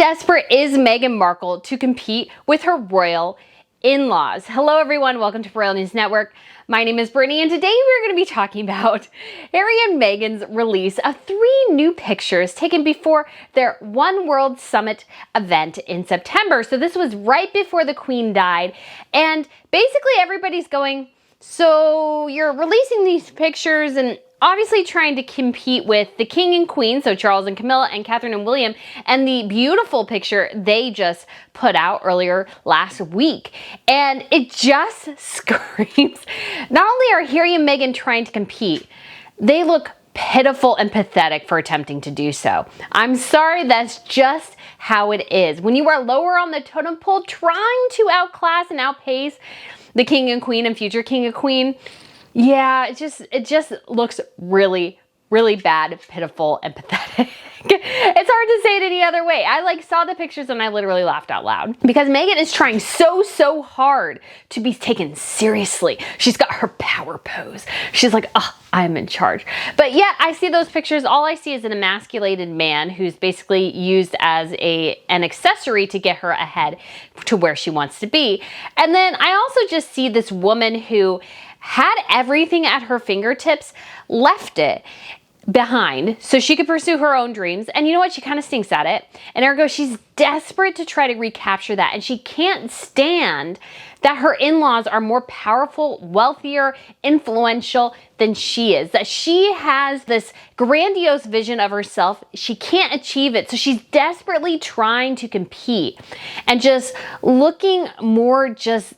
desperate is Meghan Markle to compete with her royal in-laws? Hello everyone, welcome to Royal News Network. My name is Brittany and today we're going to be talking about Harry and Meghan's release of 3 new pictures taken before their One World Summit event in September. So this was right before the Queen died, and basically everybody's going, so you're releasing these pictures and obviously trying to compete with the King and Queen, so Charles and Camilla and Catherine and William, and the beautiful picture they just put out earlier last week. And it just screams, not only are Harry and Meghan trying to compete, they look pitiful and pathetic for attempting to do so. I'm sorry, that's just how it is. When you are lower on the totem pole trying to outclass and outpace the King and Queen and future King and Queen, yeah, it just looks really, really bad, pitiful, and pathetic. It's hard to say it any other way. I saw the pictures and I literally laughed out loud because Meghan is trying so hard to be taken seriously. She's got her power pose. She's like, oh, I'm in charge. But yet I see those pictures, all I see is an emasculated man who's basically used as an accessory to get her ahead to where she wants to be. And then I also just see this woman who had everything at her fingertips, left it behind so she could pursue her own dreams. And you know what? She kind of stinks at it. And ergo, she's desperate to try to recapture that. And she can't stand that her in-laws are more powerful, wealthier, influential than she is. That she has this grandiose vision of herself. She can't achieve it. So she's desperately trying to compete and just looking more just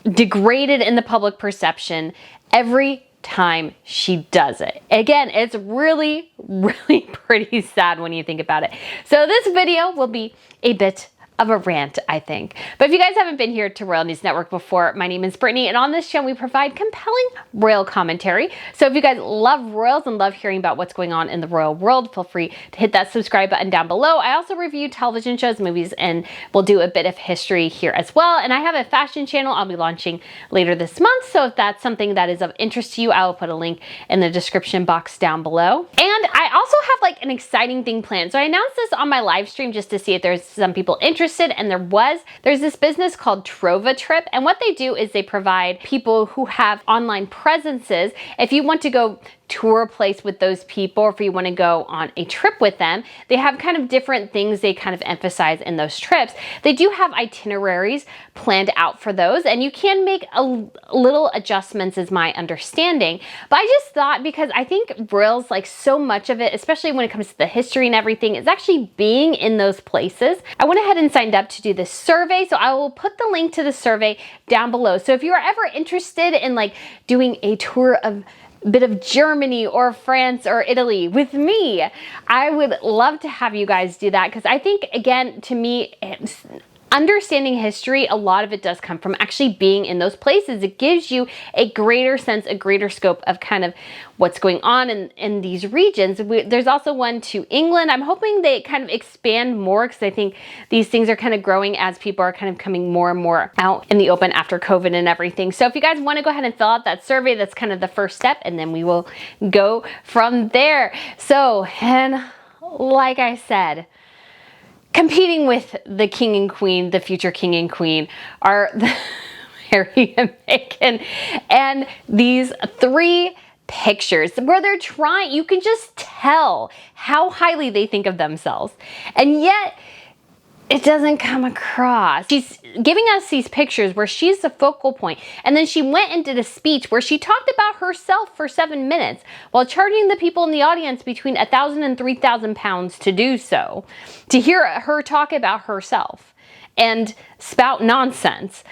degraded in the public perception every time she does it. Again, it's really, really pretty sad when you think about it. So this video will be a bit of a rant, I think. But if you guys haven't been here to Royal News Network before, my name is Brittany, and on this channel we provide compelling royal commentary. So if you guys love royals and love hearing about what's going on in the royal world, feel free to hit that subscribe button down below. I also review television shows, movies, and we'll do a bit of history here as well. And I have a fashion channel I'll be launching later this month. So if that's something that is of interest to you, I will put a link in the description box down below. And I also have an exciting thing planned. So I announced this on my live stream just to see if there's some people interested, and there's this business called Trova Trip, and what they do is they provide people who have online presences. If you want to go tour a place with those people, or if you want to go on a trip with them, they have kind of different things they kind of emphasize in those trips. They do have itineraries planned out for those, and you can make a little adjustments is my understanding. But I just thought, because I think royals, so much of it, especially when it comes to the history and everything, is actually being in those places. I went ahead and signed up to do this survey, so I will put the link to the survey down below. So if you are ever interested in doing a tour of bit of Germany or France or Italy with me, I would love to have you guys do that, because I think, again, to me, understanding history, a lot of it does come from actually being in those places. It gives you a greater sense, a greater scope of kind of what's going on in these regions. There's also one to England. I'm hoping they kind of expand more, because I think these things are kind of growing as people are kind of coming more and more out in the open after COVID and everything. So if you guys want to go ahead and fill out that survey, that's kind of the first step, and then we will go from there. So, and like I said, competing with the King and Queen, the future King and Queen, are Harry and Meghan, and these 3 pictures where they're trying, you can just tell how highly they think of themselves, and yet it doesn't come across. She's giving us these pictures where she's the focal point, and then she went and did a speech where she talked about herself for 7 minutes while charging the people in the audience between £1,000 and £3,000 to do so, to hear her talk about herself and spout nonsense.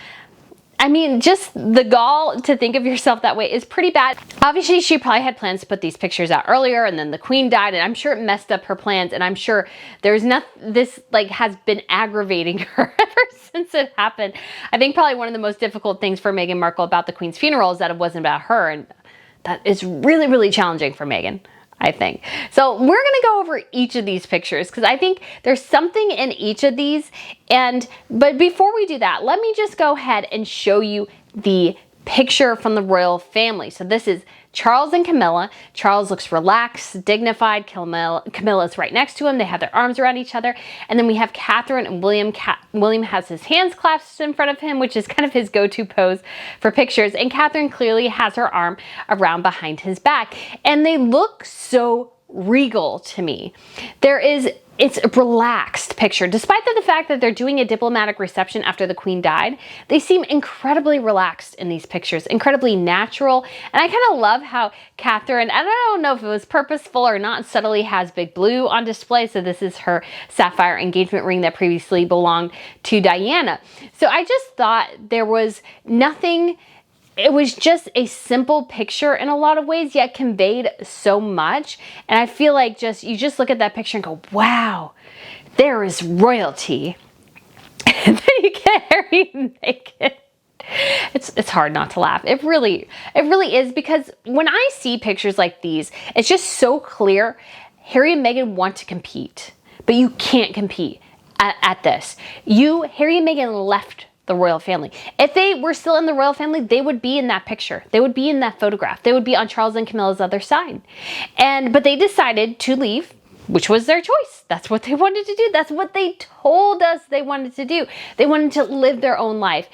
I mean, just the gall to think of yourself that way is pretty bad. Obviously, she probably had plans to put these pictures out earlier, and then the Queen died, and I'm sure it messed up her plans, and I'm sure there's nothing, this has been aggravating her ever since it happened. I think probably one of the most difficult things for Meghan Markle about the Queen's funeral is that it wasn't about her, and that is really, really challenging for Meghan, I think. So we're gonna go over each of these pictures, because I think there's something in each of these. But before we do that, let me just go ahead and show you the picture from the royal family. So this is Charles and Camilla. Charles looks relaxed, dignified. Camilla's right next to him. They have their arms around each other. And then we have Catherine and William. William has his hands clasped in front of him, which is kind of his go-to pose for pictures. And Catherine clearly has her arm around behind his back. And they look so regal to me. It's a relaxed picture. Despite the fact that they're doing a diplomatic reception after the Queen died, they seem incredibly relaxed in these pictures, incredibly natural. And I kind of love how Catherine, and I don't know if it was purposeful or not, subtly has big blue on display. So this is her sapphire engagement ring that previously belonged to Diana. So I just thought there was nothing. It was just a simple picture in a lot of ways, yet conveyed so much. And I feel like you just look at that picture and go, wow, there is royalty. And then you get Harry and Meghan. It's hard not to laugh. It really is, because when I see pictures like these, it's just so clear. Harry and Meghan want to compete, but you can't compete at this. Harry and Meghan left the royal family. If they were still in the royal family, they would be in that picture. They would be in that photograph. They would be on Charles and Camilla's other side. But they decided to leave, which was their choice. That's what they wanted to do. That's what they told us they wanted to do. They wanted to live their own life.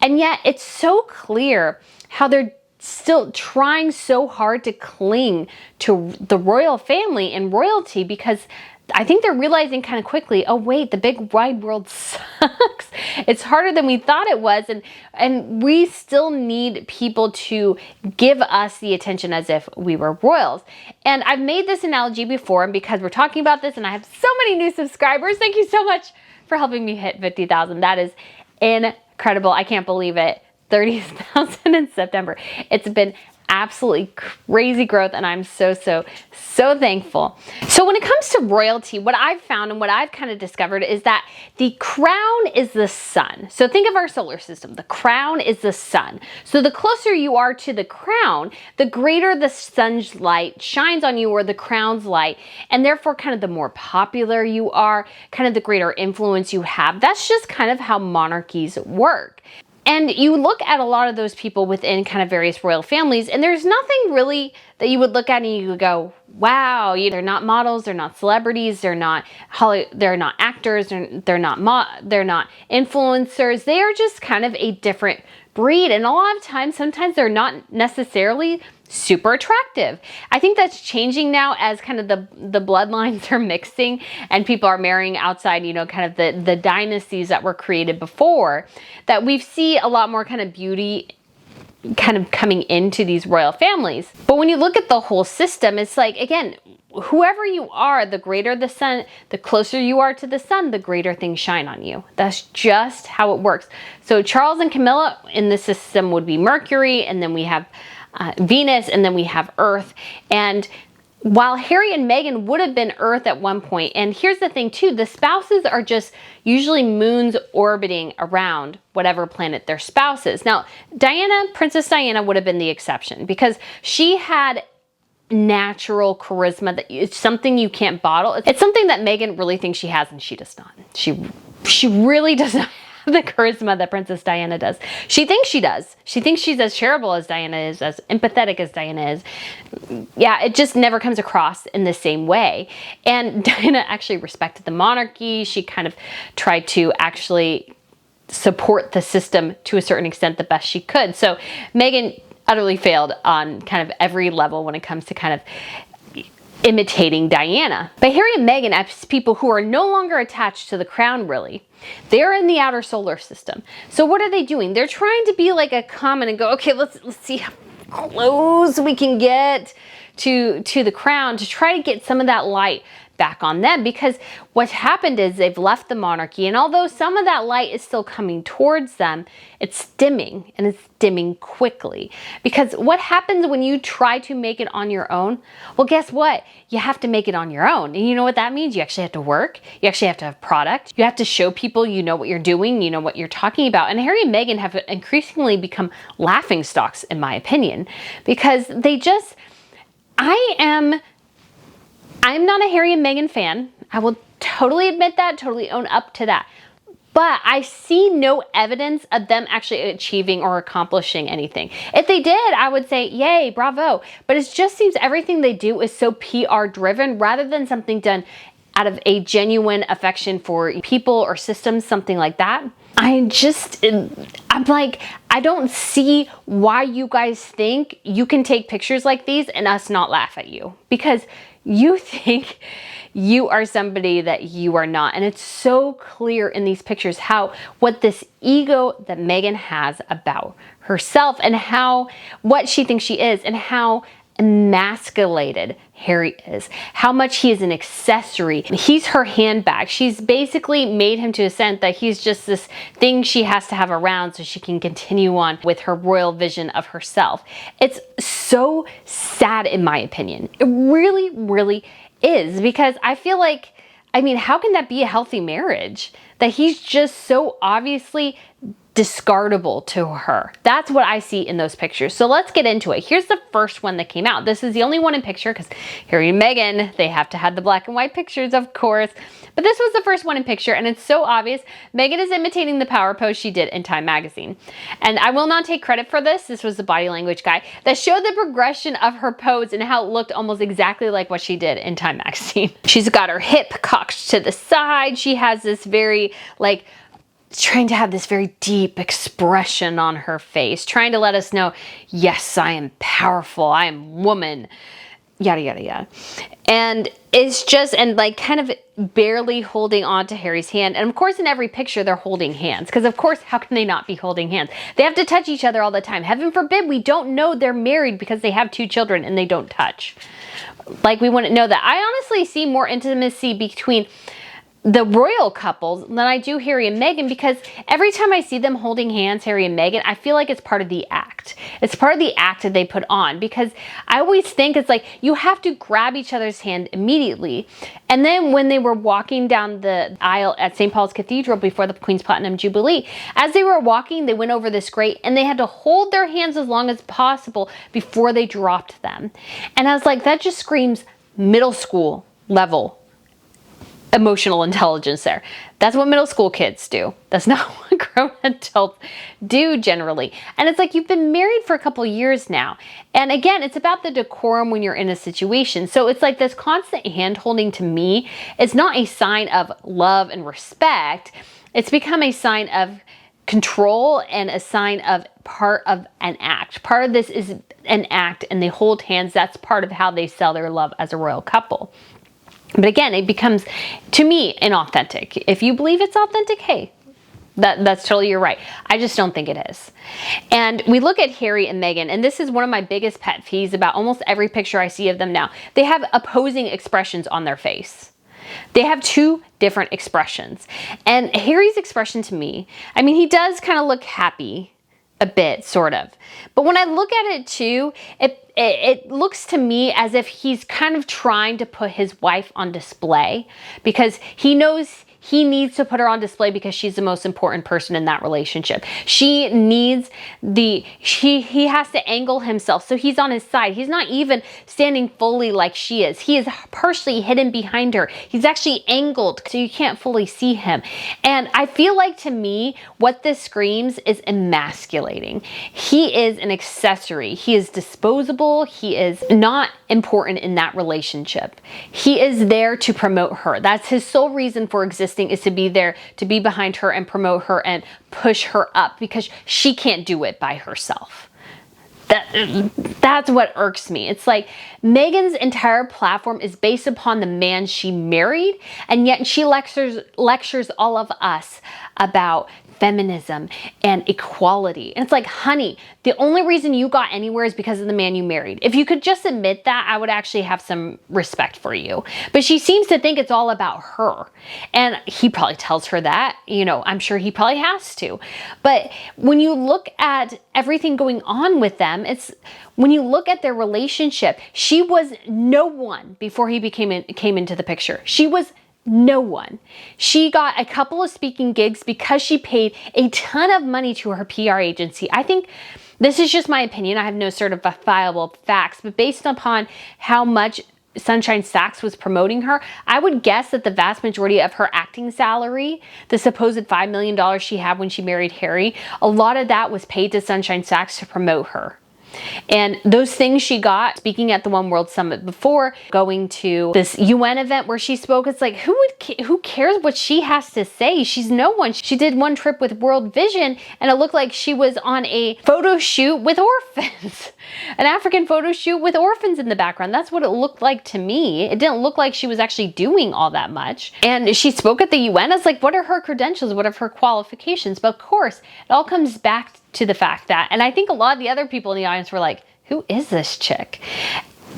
And yet it's so clear how they're still trying so hard to cling to the royal family and royalty, because I think they're realizing kind of quickly, oh wait, the big wide world sucks. It's harder than we thought it was. And we still need people to give us the attention as if we were royals. And I've made this analogy before, and because we're talking about this and I have so many new subscribers, thank you so much for helping me hit 50,000. That is incredible. I can't believe it. 30,000 in September. It's been absolutely crazy growth, and I'm so thankful. So when it comes to royalty, what I've found and what I've kind of discovered is that the crown is the sun. So think of our solar system. The crown is the sun. So the closer you are to the crown, the greater the sun's light shines on you, or the crown's light, and therefore kind of the more popular you are, kind of the greater influence you have. That's just kind of how monarchies work. And you look at a lot of those people within kind of various royal families, and there's nothing really that you would look at and you would go, wow, they're not models, they're not celebrities, they're not actors, they're not influencers. They are just kind of a different breed. And a lot of times, sometimes they're not necessarily super attractive. I think that's changing now as kind of the bloodlines are mixing and people are marrying outside, kind of the dynasties that were created before, that we see a lot more kind of beauty kind of coming into these royal families. But when you look at the whole system, it's like, again, whoever you are, the greater the sun, the closer you are to the sun, the greater things shine on you. That's just how it works. So Charles and Camilla in the system would be Mercury, and then we have Venus, and then we have Earth. And while Harry and Meghan would have been Earth at one point, and here's the thing too, the spouses are just usually moons orbiting around whatever planet their spouse is. Now, Princess Diana would have been the exception, because she had natural charisma that it's something you can't bottle. It's something that Meghan really thinks she has, and she does not. She really does not the charisma that Princess Diana does. She thinks she does. She thinks she's as shareable as Diana is, as empathetic as Diana is. Yeah, it just never comes across in the same way. And Diana actually respected the monarchy. She kind of tried to actually support the system to a certain extent the best she could. So Meghan utterly failed on kind of every level when it comes to kind of imitating Diana. But Harry and Meghan, as people who are no longer attached to the crown, really, they're in the outer solar system. So what are they doing? They're trying to be like a comet and go, okay, let's see how close we can get to the crown to try to get some of that light back on them, because what's happened is they've left the monarchy, and although some of that light is still coming towards them, it's dimming, and it's dimming quickly. Because what happens when you try to make it on your own? Well, guess what? You have to make it on your own. And you know what that means? You actually have to work. You actually have to have product. You have to show people you know what you're doing, you know what you're talking about. And Harry and Meghan have increasingly become laughing stocks, in my opinion, because they just, I'm not a Harry and Meghan fan. I will totally admit that, totally own up to that. but I see no evidence of them actually achieving or accomplishing anything. If they did, I would say, yay, bravo. But it just seems everything they do is so PR driven rather than something done out of a genuine affection for people or systems, something like that. I'm like, I don't see why you guys think you can take pictures like these and us not laugh at you, because you think you are somebody that you are not. And it's so clear in these pictures what this ego that Meghan has about herself and what she thinks she is, and how emasculated Harry is, how much he is an accessory. He's her handbag. She's basically made him to a sense that he's just this thing she has to have around so she can continue on with her royal vision of herself. It's so sad, in my opinion. It really, really is, because I feel like, how can that be a healthy marriage? That he's just so obviously discardable to her. That's what I see in those pictures. So let's get into it. Here's the first one that came out. This is the only one in picture because Harry and Meghan, they have to have the black and white pictures, of course. But this was the first one in picture, and it's so obvious. Meghan is imitating the power pose she did in Time magazine. And I will not take credit for this. This was the body language guy that showed the progression of her pose and how it looked almost exactly like what she did in Time magazine. She's got her hip cocked to the side. She has this very, trying to have this very deep expression on her face, trying to let us know, yes, I am powerful, I am woman, yada, yada, yada. And it's just, kind of barely holding on to Harry's hand. And of course, in every picture, they're holding hands. Because of course, how can they not be holding hands? They have to touch each other all the time. Heaven forbid we don't know they're married because they have 2 children and they don't touch. We wouldn't know that. I honestly see more intimacy between the royal couples than I do Harry and Meghan, because every time I see them holding hands, Harry and Meghan, I feel like it's part of the act. It's part of the act that they put on, because I always think it's you have to grab each other's hand immediately. And then when they were walking down the aisle at St. Paul's Cathedral before the Queen's Platinum Jubilee, as they were walking, they went over this grate and they had to hold their hands as long as possible before they dropped them. And I was like, that just screams middle school level emotional intelligence there. That's what middle school kids do. That's not what grown adults do generally. And it's you've been married for a couple years now. And again, it's about the decorum when you're in a situation. So it's this constant hand holding, to me, is not a sign of love and respect. It's become a sign of control and a sign of part of an act. Part of this is an act, and they hold hands. That's part of how they sell their love as a royal couple. But again, it becomes, to me, inauthentic. If you believe it's authentic, hey, that's totally your right. I just don't think it is. And we look at Harry and Meghan, and this is one of my biggest pet peeves about almost every picture I see of them now. They have opposing expressions on their face. They have 2 different expressions. And Harry's expression to me, he does kind of look happy a bit, sort of. But when I look at it too, it looks to me as if he's kind of trying to put his wife on display, because he knows he needs to put her on display because she's the most important person in that relationship. He has to angle himself so he's on his side. He's not even standing fully like she is. He is partially hidden behind her. He's actually angled so you can't fully see him. And I feel like, to me, what this screams is emasculating. He is an accessory. He is disposable. He is not important in that relationship. He is there to promote her. That's his sole reason for existing, is to be there, to be behind her and promote her and push her up, because she can't do it by herself. That's what irks me. It's Meghan's entire platform is based upon the man she married, and yet she lectures all of us about feminism and equality. And it's honey, the only reason you got anywhere is because of the man you married. If you could just admit that, I would actually have some respect for you. But she seems to think it's all about her. And he probably tells her that, I'm sure he probably has to. But when you look at everything going on with them, when you look at their relationship, she was no one before he came into the picture. She was no one. She got a couple of speaking gigs because she paid a ton of money to her PR agency. I think, this is just my opinion, I have no certifiable facts, but based upon how much Sunshine Sachs was promoting her, I would guess that the vast majority of her acting salary, the supposed $5 million she had when she married Harry, a lot of that was paid to Sunshine Sachs to promote her. And those things she got, speaking at the One World Summit before, going to this UN event where she spoke, it's like, who cares what she has to say? She's no one. She did one trip with World Vision and it looked like she was on a photo shoot with orphans. An African photo shoot with orphans in the background. That's what it looked like to me. It didn't look like she was actually doing all that much. And she spoke at the UN. It's like, what are her credentials? What are her qualifications? But of course, it all comes back to the fact that, and I think a lot of the other people in the audience were like, who is this chick?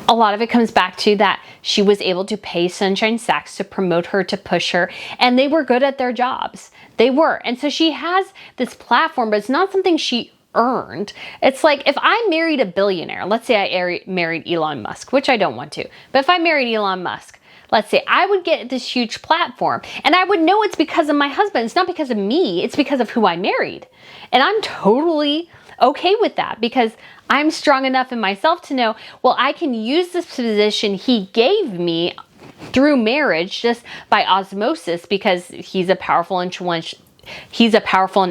A lot of it comes back to that she was able to pay Sunshine Sachs to promote her, to push her, and they were good at their jobs. They were. And so she has this platform, but it's not something she earned. It's like if I married a billionaire, let's say I married Elon Musk, which I don't want to, but if I married Elon Musk, let's say I would get this huge platform and I would know it's because of my husband. It's not because of me. It's because of who I married. And I'm totally okay with that because I'm strong enough in myself to know, well, I can use this position he gave me through marriage just by osmosis because he's a powerful and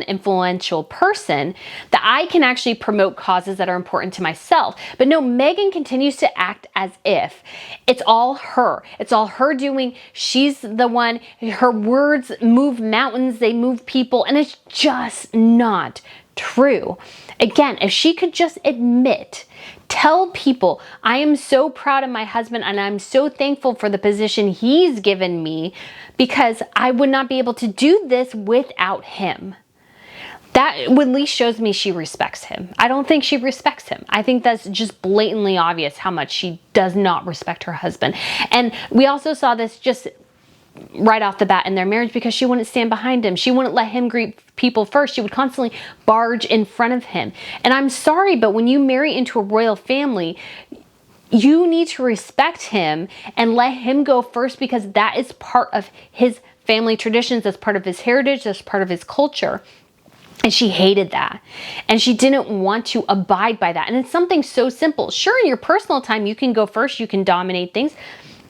influential person, that I can actually promote causes that are important to myself. But no, Meghan continues to act as if it's all her. It's all her doing. She's the one. Her words move mountains. They move people. And it's just not true. Again, if she could just admit, tell people, I am so proud of my husband and I'm so thankful for the position he's given me because I would not be able to do this without him. That at least shows me she respects him. I don't think she respects him. I think that's just blatantly obvious how much she does not respect her husband. And we also saw this just right off the bat in their marriage because she wouldn't stand behind him. She wouldn't let him greet people first. She would constantly barge in front of him. And I'm sorry, but when you marry into a royal family, you need to respect him and let him go first because that is part of his family traditions. That's part of his heritage. That's part of his culture. And she hated that. And she didn't want to abide by that. And it's something so simple. Sure, in your personal time, you can go first. You can dominate things.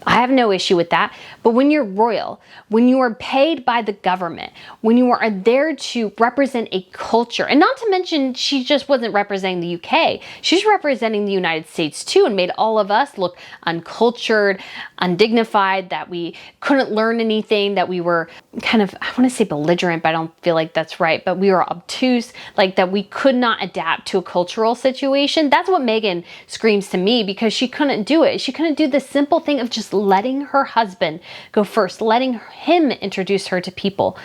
I have no issue with that. But when you're royal, when you are paid by the government, when you are there to represent a culture, and not to mention she just wasn't representing the UK, she's representing the United States too and made all of us look uncultured, undignified, that we couldn't learn anything, that we were kind of, I want to say belligerent, but I don't feel like that's right, but we were obtuse, like that we could not adapt to a cultural situation. That's what Meghan screams to me because she couldn't do it. She couldn't do the simple thing of just letting her husband go first, letting him introduce her to people.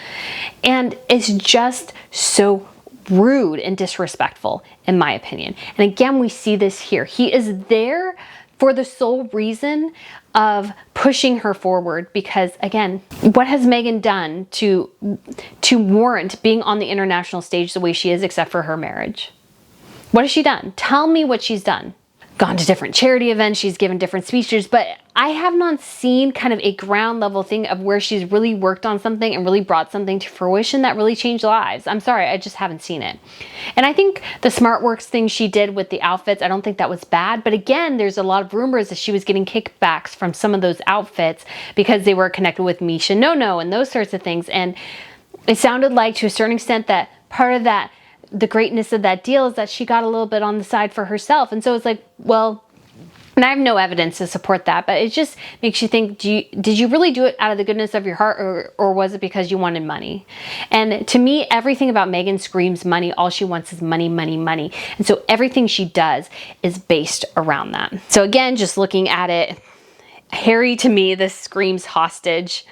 And it's just so rude and disrespectful, in my opinion. And again, we see this here. He is there for the sole reason of pushing her forward because, again, what has Meghan done to warrant being on the international stage the way she is except for her marriage? What has she done? Tell me what she's done. Gone to different charity events, she's given different speeches, but I have not seen kind of a ground level thing of where she's really worked on something and really brought something to fruition that really changed lives. I'm sorry, I just haven't seen it. And I think the SmartWorks thing she did with the outfits, I don't think that was bad, but again, there's a lot of rumors that she was getting kickbacks from some of those outfits because they were connected with Misha No and those sorts of things. And it sounded like to a certain extent that part of that, the greatness of that deal is that she got a little bit on the side for herself. And so it's like, well, and I have no evidence to support that, but it just makes you think, did you really do it out of the goodness of your heart or was it because you wanted money? And to me, everything about Meghan screams money. All she wants is money, money, money. And so everything she does is based around that. So again, just looking at it, Harry, to me, this screams hostage.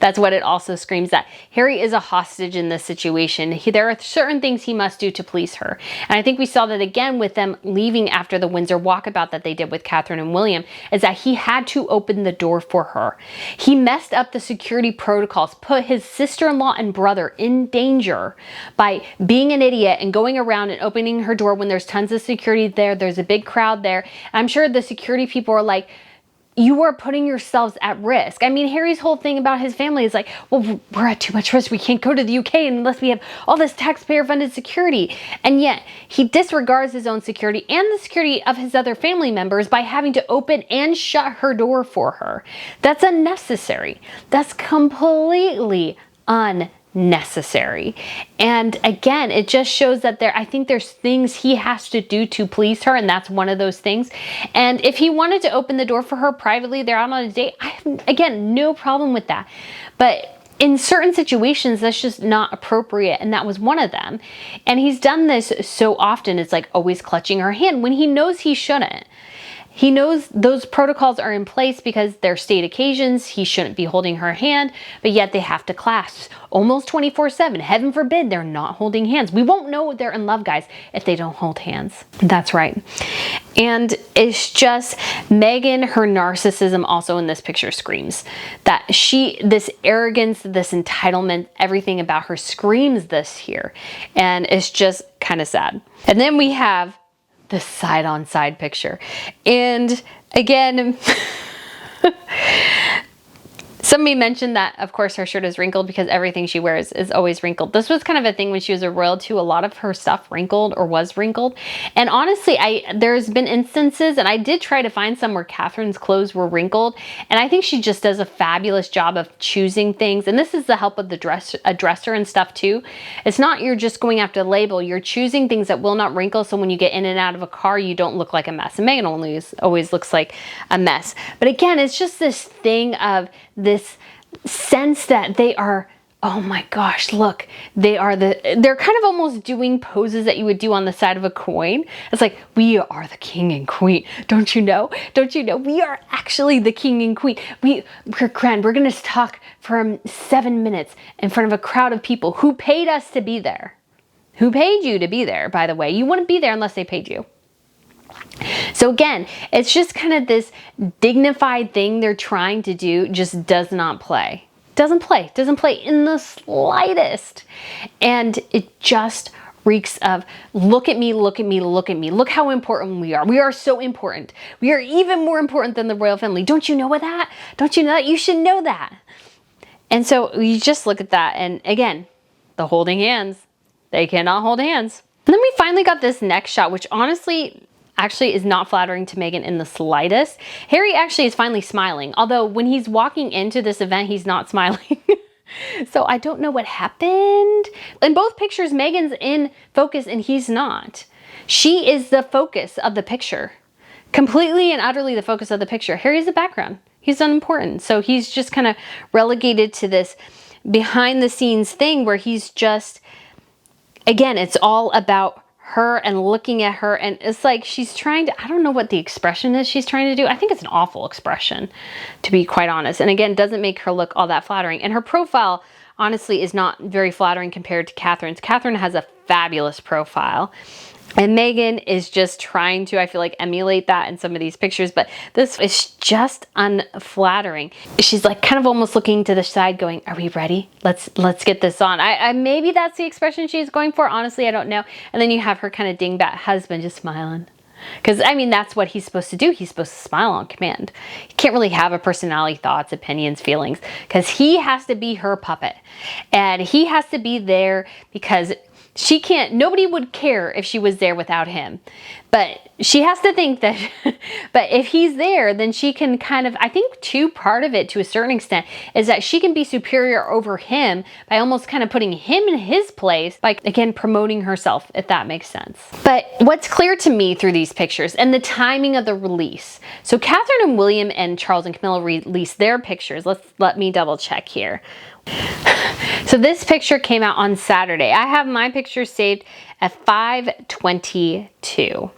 That's what it also screams, that Harry is a hostage in this situation. There are certain things he must do to please her. And I think we saw that again with them leaving after the Windsor walkabout that they did with Catherine and William, is that he had to open the door for her. He messed up the security protocols, put his sister-in-law and brother in danger by being an idiot and going around and opening her door when there's tons of security there. There's a big crowd there. I'm sure the security people are like, you are putting yourselves at risk. I mean, Harry's whole thing about his family is like, well, we're at too much risk. We can't go to the UK unless we have all this taxpayer funded security. And yet he disregards his own security and the security of his other family members by having to open and shut her door for her. That's unnecessary. That's completely unnecessary. And again, it just shows that I think there's things he has to do to please her, and that's one of those things. And if he wanted to open the door for her privately, they're out on a date, I have, again, no problem with that. But in certain situations, that's just not appropriate, and that was one of them. And he's done this so often, it's like always clutching her hand when he knows he shouldn't. He knows those protocols are in place because they're state occasions. He shouldn't be holding her hand, but yet they have to clasp almost 24/7. Heaven forbid they're not holding hands. We won't know they're in love, guys, if they don't hold hands. That's right. And it's just Meghan, her narcissism also in this picture screams that this arrogance, this entitlement, everything about her screams this here. And it's just kind of sad. And then we have the side-on-side picture. And again, somebody mentioned that, of course, her shirt is wrinkled because everything she wears is always wrinkled. This was kind of a thing when she was a royal too. A lot of her stuff wrinkled or was wrinkled. And honestly, there's been instances, and I did try to find some where Catherine's clothes were wrinkled. And I think she just does a fabulous job of choosing things. And this is the help of the dresser and stuff too. It's not you're just going after the label. You're choosing things that will not wrinkle. So when you get in and out of a car, you don't look like a mess. And Meghan always looks like a mess. But again, it's just this thing of this sense that they are, oh my gosh, look, they're kind of almost doing poses that you would do on the side of a coin. It's like, we are the king and queen. Don't you know? Don't you know? We are actually the king and queen. We're grand. We're going to talk for 7 minutes in front of a crowd of people who paid us to be there. Who paid you to be there, by the way? You wouldn't be there unless they paid you. So again, it's just kind of this dignified thing they're trying to do, just does not play. Doesn't play in the slightest. And it just reeks of, look at me, look at me, look at me. Look how important we are. We are so important. We are even more important than the royal family. Don't you know that? Don't you know that? You should know that. And so you just look at that. And again, the holding hands, they cannot hold hands. And then we finally got this next shot, which honestly actually is not flattering to Meghan in the slightest. Harry actually is finally smiling, although when he's walking into this event, he's not smiling. So I don't know what happened. In both pictures, Meghan's in focus and he's not. She is the focus of the picture. Completely and utterly the focus of the picture. Harry's the background. He's unimportant. So he's just kind of relegated to this behind the scenes thing where he's just, again, it's all about her and looking at her, and it's like she's trying to, I don't know what the expression is she's trying to do. I think it's an awful expression, to be quite honest. And again, doesn't make her look all that flattering. And her profile, honestly, is not very flattering compared to Catherine's. Catherine has a fabulous profile. And Meghan is just trying to, I feel like, emulate that in some of these pictures, but this is just unflattering. She's like kind of almost looking to the side going, are we ready? Let's get this on. Maybe that's the expression she's going for. Honestly, I don't know. And then you have her kind of dingbat husband just smiling. Because, I mean, that's what he's supposed to do. He's supposed to smile on command. He can't really have a personality, thoughts, opinions, feelings, because he has to be her puppet. And he has to be there because she can't, nobody would care if she was there without him. But she has to think that, but if he's there, then she can kind of, I think too, part of it to a certain extent is that she can be superior over him by almost kind of putting him in his place, by, again, promoting herself, if that makes sense. But what's clear to me through these pictures and the timing of the release. So Catherine and William and Charles and Camilla released their pictures. Let me double check here. So this picture came out on Saturday. I have my picture saved at 5:22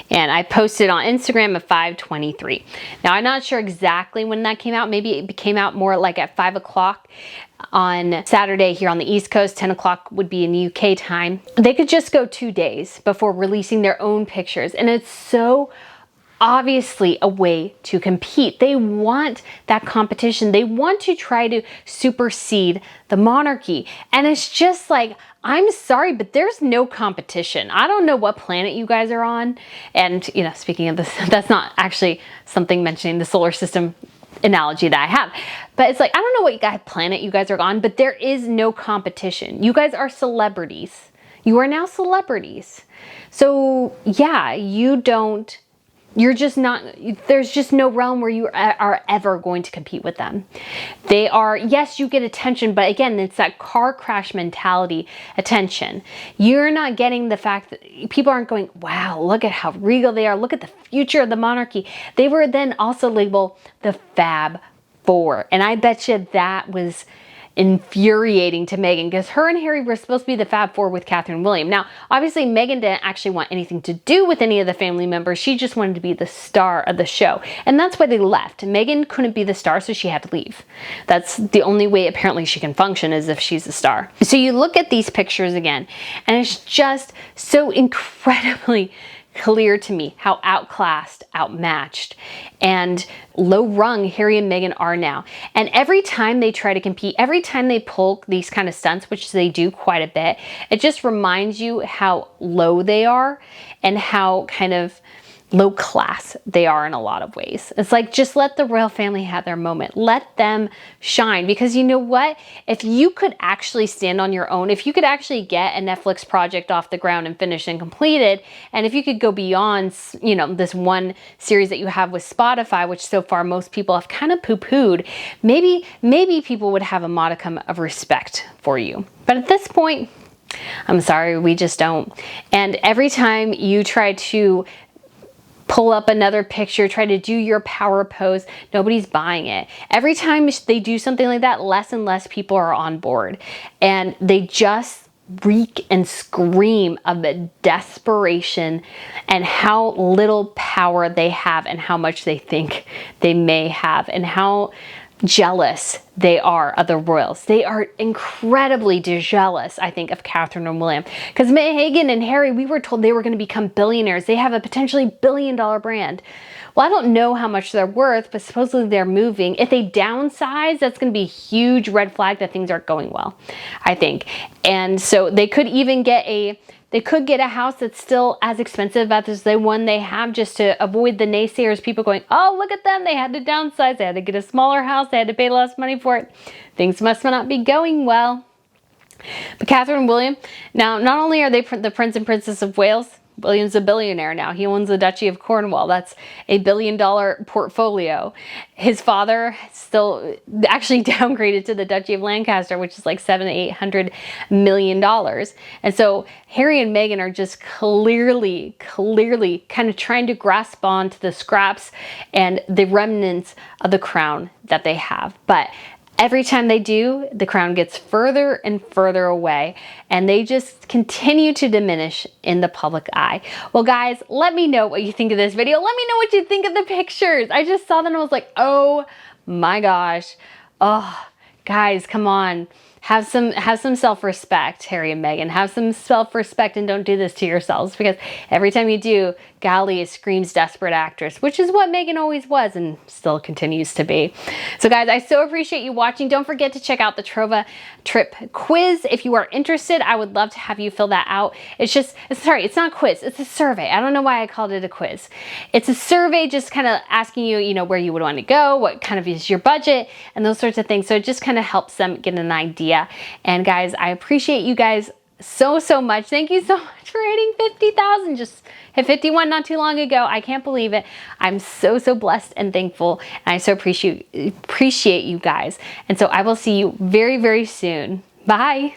and I posted on Instagram at 5:23. Now I'm not sure exactly when that came out. Maybe it came out more like at 5 o'clock on Saturday here on the East Coast. 10 o'clock would be in UK time. They could just go 2 days before releasing their own pictures, and it's so obviously a way to compete. They want that competition. They want to try to supersede the monarchy. And it's just like, I'm sorry, but there's no competition. I don't know what planet you guys are on. And, you know, speaking of this, that's not actually something mentioning the solar system analogy that I have. But it's like, I don't know what planet you guys are on, but there is no competition. You guys are celebrities. You are now celebrities. So yeah, you're just not, there's just no realm where you are ever going to compete with them. They are, yes, you get attention, but again, it's that car crash mentality attention. You're not getting the fact that people aren't going, wow, look at how regal they are. Look at the future of the monarchy. They were then also labeled the Fab Four. And I bet you that was infuriating to Meghan, because her and Harry were supposed to be the Fab Four with Catherine and William. Now, obviously, Meghan didn't actually want anything to do with any of the family members. She just wanted to be the star of the show. And that's why they left. Meghan couldn't be the star, so she had to leave. That's the only way apparently she can function, is if she's a star. So you look at these pictures again, and it's just so incredibly clear to me how outclassed, outmatched, and low rung Harry and Meghan are now. And every time they try to compete, every time they pull these kind of stunts, which they do quite a bit, it just reminds you how low they are and how kind of low class they are in a lot of ways. It's like, just let the royal family have their moment. Let them shine. Because you know what? If you could actually stand on your own, if you could actually get a Netflix project off the ground and finished and completed, and if you could go beyond, you know, this one series that you have with Spotify, which so far most people have kind of poo-pooed, maybe people would have a modicum of respect for you. But at this point, I'm sorry, we just don't. And every time you try to pull up another picture, try to do your power pose, nobody's buying it. Every time they do something like that, less and less people are on board. And they just reek and scream of the desperation and how little power they have and how much they think they may have and how jealous they are of the royals. They are incredibly jealous, I think, of Catherine and William. Because Meghan and Harry, we were told they were going to become billionaires. They have a potentially billion-dollar brand. Well, I don't know how much they're worth, but supposedly they're moving. If they downsize, that's going to be a huge red flag that things aren't going well, I think. And so they could even get a house that's still as expensive as the one they have, just to avoid the naysayers, people going, oh, look at them, they had to downsize, they had to get a smaller house, they had to pay less money for it. Things must not be going well. But Catherine and William, now not only are they the Prince and Princess of Wales, William's a billionaire now. He owns the Duchy of Cornwall. That's a $1 billion portfolio. His father still actually downgraded to the Duchy of Lancaster, which is like $700 to $800 million. And so Harry and Meghan are just clearly kind of trying to grasp on to the scraps and the remnants of the crown that they have. But every time they do, the crown gets further and further away, and they just continue to diminish in the public eye. Well, guys, let me know what you think of this video. Let me know what you think of the pictures. I just saw them and I was like, oh my gosh. Oh, guys, come on. Have some self-respect, Harry and Meghan. Have some self-respect and don't do this to yourselves, because every time you do, golly, it screams desperate actress, which is what Meghan always was and still continues to be. So guys, I so appreciate you watching. Don't forget to check out the Trova trip quiz. If you are interested, I would love to have you fill that out. It's not a quiz, it's a survey. I don't know why I called it a quiz. It's a survey just kind of asking you, where you would want to go, what kind of is your budget, and those sorts of things. So it just kind of helps them get an idea. And guys, I appreciate you guys so much. Thank you so much for hitting 50,000. Just hit 51 not too long ago. I can't believe it. I'm so blessed and thankful, and I so appreciate you guys. And so I will see you very soon. Bye.